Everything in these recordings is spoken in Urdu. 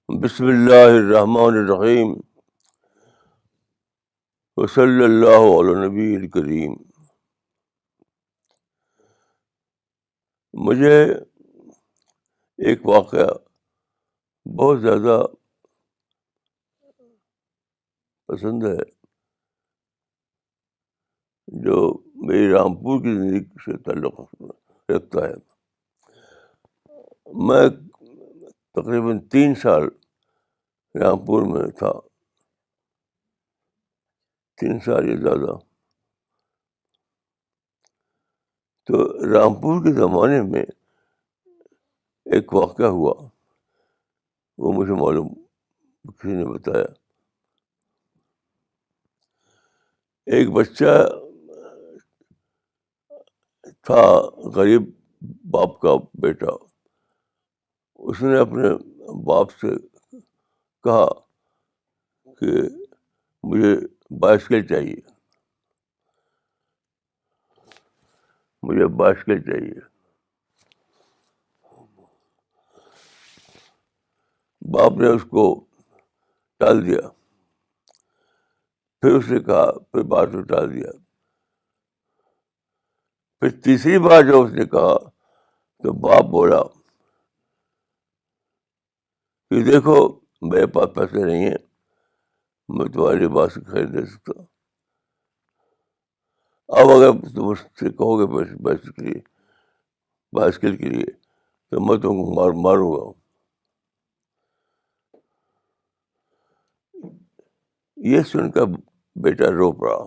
بسم اللہ الرحمن الرحیم، وصلی اللہ علی نبی الکریم۔ مجھے ایک واقعہ بہت زیادہ پسند ہے جو میری رامپور کی زندگی سے تعلق رکھتا ہے۔ میں تقریباً 3 سال رامپور میں تھا، 3 سال یا زیادہ۔ تو رامپور کے زمانے میں ایک واقعہ ہوا، وہ مجھے معلوم، کسی نے بتایا۔ ایک بچہ تھا، غریب باپ کا بیٹا۔ اس نے اپنے باپ سے کہا کہ مجھے بائسکل چاہیے، مجھے بائسکل چاہیے۔ باپ نے اس کو ٹال دیا، پھر اس نے کہا، پھر بات کو ٹال دیا۔ پھر تیسری بار جب اس نے کہا تو باپ بولا کہ دیکھو میرے پاس پیسے نہیں ہیں، میں تمہارے لیے بائسکل خرید نہیں سکتا۔ اب اگر تم اس سے کہو گے بائسکل کے لیے تو میں تم کو ماروں گا۔ یہ سن کر بیٹا رو پڑا۔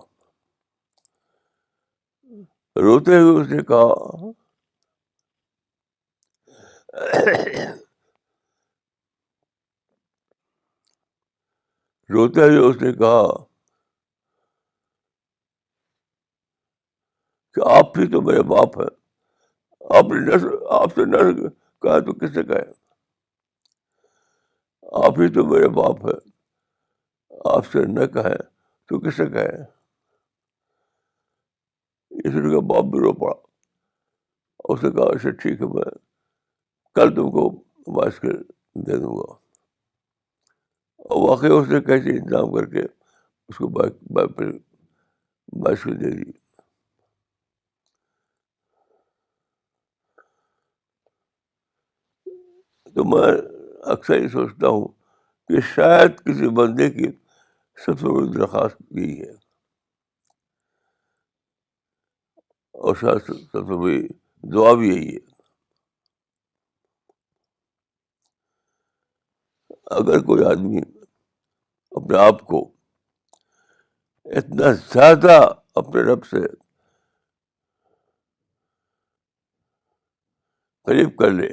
روتے ہوئے اس نے کہا روتے ہوئے اس نے کہا کہ آپ ہی تو میرے باپ ہیں، آپ سے نہ کہا تو کس سے کہے؟ آپ ہی تو میرے باپ ہے، آپ سے نہ کہیں تو کس سے کہیں؟ اس نے کہا، باپ بھی رو پڑا۔ اس نے کہا اچھا ٹھیک ہے، میں کل تم کو بائسکل دے دوں گا۔ اور واقعی اس نے کیسے انتظام کر کے اس کو بائسکل دے دی۔ تو میں اکثر یہ سوچتا ہوں کہ شاید کسی بندے کی سب سے بڑی درخواست یہی ہے، اور شاید سب سے بڑی دعا بھی یہی ہے۔ اگر کوئی آدمی اپنے آپ کو اتنا زیادہ اپنے رب سے قریب کر لے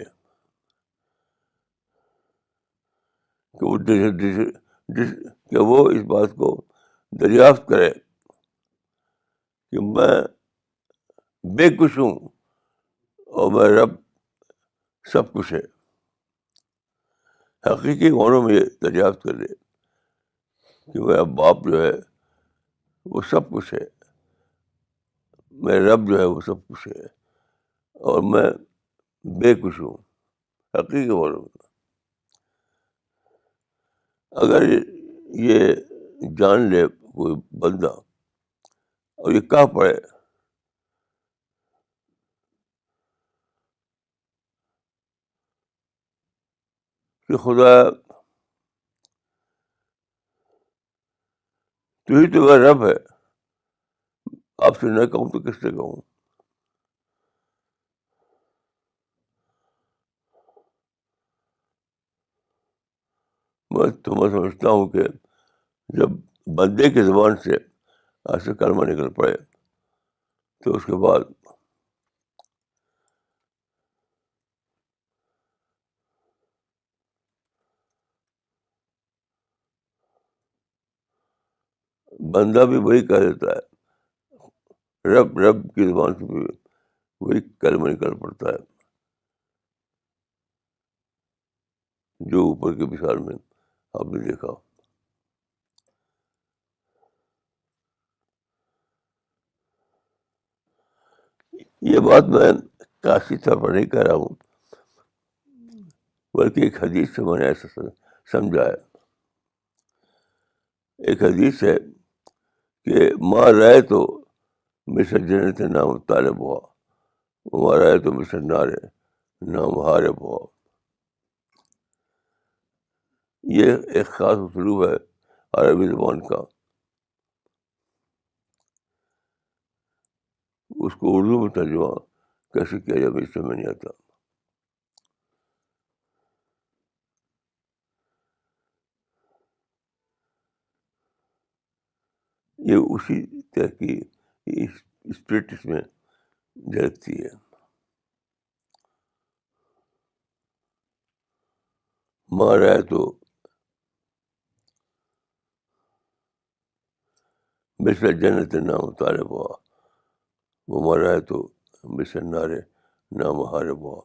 کہ وہ اس بات کو دریافت کرے کہ میں بے کچھ ہوں اور میں رب سب کچھ ہے، حقیقی معنوں میں یہ دریافت کر لے کہ میرا باپ جو ہے وہ سب کچھ ہے، میرا رب جو ہے وہ سب کچھ ہے، اور میں بے کچھ ہوں حقیقی معنوں میں۔ اگر یہ جان لے کوئی بندہ اور یہ کہہ پڑے کہ خدا تو ہی تو میرا رب ہے، آپ سے نہ کہوں تو کس سے کہوں؟ میں سمجھتا ہوں کہ جب بندے کی زبان سے ایسے کلمہ نکل پڑے تو اس کے بعد بندہ بھی وہی کہہ دیتا ہے، رب کی زبان سے بھی وہی کلمہ نکل پڑتا ہے جو اوپر کی مثال میں آپ نے دیکھا۔ یہ بات میں کاشی طور پر نہیں کہہ رہا ہوں، بلکہ ایک حدیث سے میں نے ایسا سمجھا ہے. ایک حدیث ہے کہ ماں رائے تو مثل جنت نام طالب ہوا، وہاں رائے تو مثل نارے نام حارب ہوا. یہ ایک خاص اسلوب ہے عربی زبان کا. اس کو اردو میں ترجمہ کیسے کیا جائے مجھے سمجھ نہیں آتا. یہ اسی طرح کی اسپرٹ اس میں جھلکتی ہے. ماں رائے تو مثل جنت نام طالب ہوا، وہ مر رہا ہے تو مثل نارے نام حارب ہوا.